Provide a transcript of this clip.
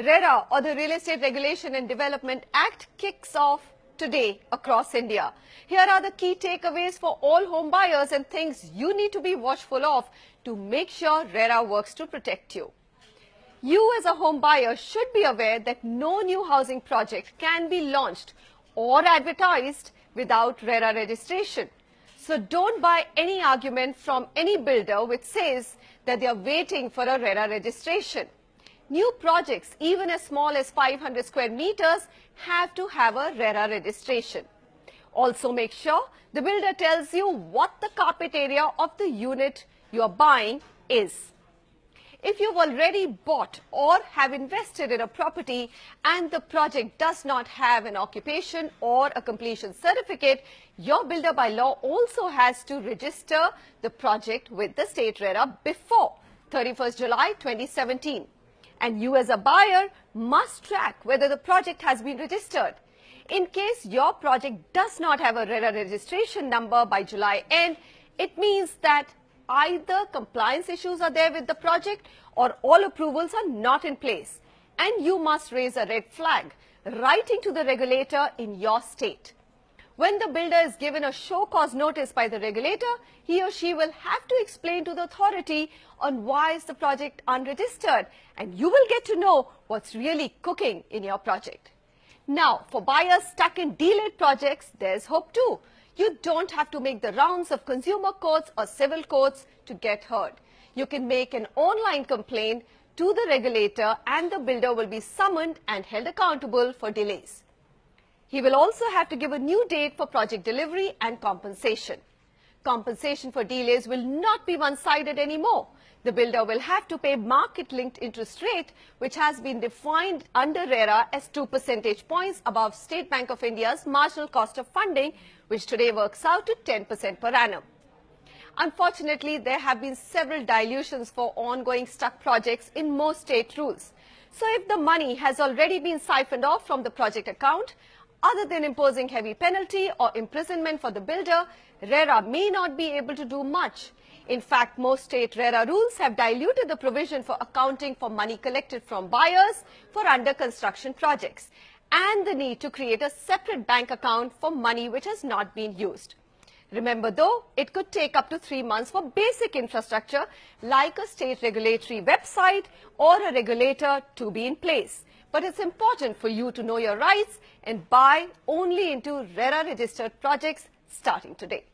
Rera, or the Real Estate Regulation and Development Act, kicks off today across India. Here are the key takeaways for all home buyers and things you need to be watchful of to make sure Rera works to protect you. You as a home buyer should be aware that no new housing project can be launched or advertised without Rera registration. So don't buy any argument from any builder which says that they are waiting for a Rera registration. New projects, even as small as 500 square meters, have to have a Rera registration. Also make sure the builder tells you what the carpet area of the unit you are buying is. If you've already bought or have invested in a property and the project does not have an occupation or a completion certificate, your builder by law also has to register the project with the state Rera before 31st July 2017. And you as a buyer must track whether the project has been registered. In case your project does not have a Rera registration number by July end, it means that either compliance issues are there with the project or all approvals are not in place. And you must raise a red flag, writing to the regulator in your state. When the builder is given a show cause notice by the regulator, he or she will have to explain to the authority on why is the project unregistered, and you will get to know what's really cooking in your project. Now, for buyers stuck in delayed projects, there's hope too. You don't have to make the rounds of consumer courts or civil courts to get heard. You can make an online complaint to the regulator and the builder will be summoned and held accountable for delays. He will also have to give a new date for project delivery and compensation. Compensation for delays will not be one-sided anymore. The builder will have to pay market-linked interest rate, which has been defined under Rera as 2 percentage points above State Bank of India's marginal cost of funding, which today works out to 10% per annum. Unfortunately, there have been several dilutions for ongoing stuck projects in most state rules. So if the money has already been siphoned off from the project account, other than imposing heavy penalty or imprisonment for the builder, Rera may not be able to do much. In fact, most state Rera rules have diluted the provision for accounting for money collected from buyers for under construction projects and the need to create a separate bank account for money which has not been used. Remember though, it could take up to 3 months for basic infrastructure like a state regulatory website or a regulator to be in place. But it's important for you to know your rights and buy only into Rera registered projects starting today.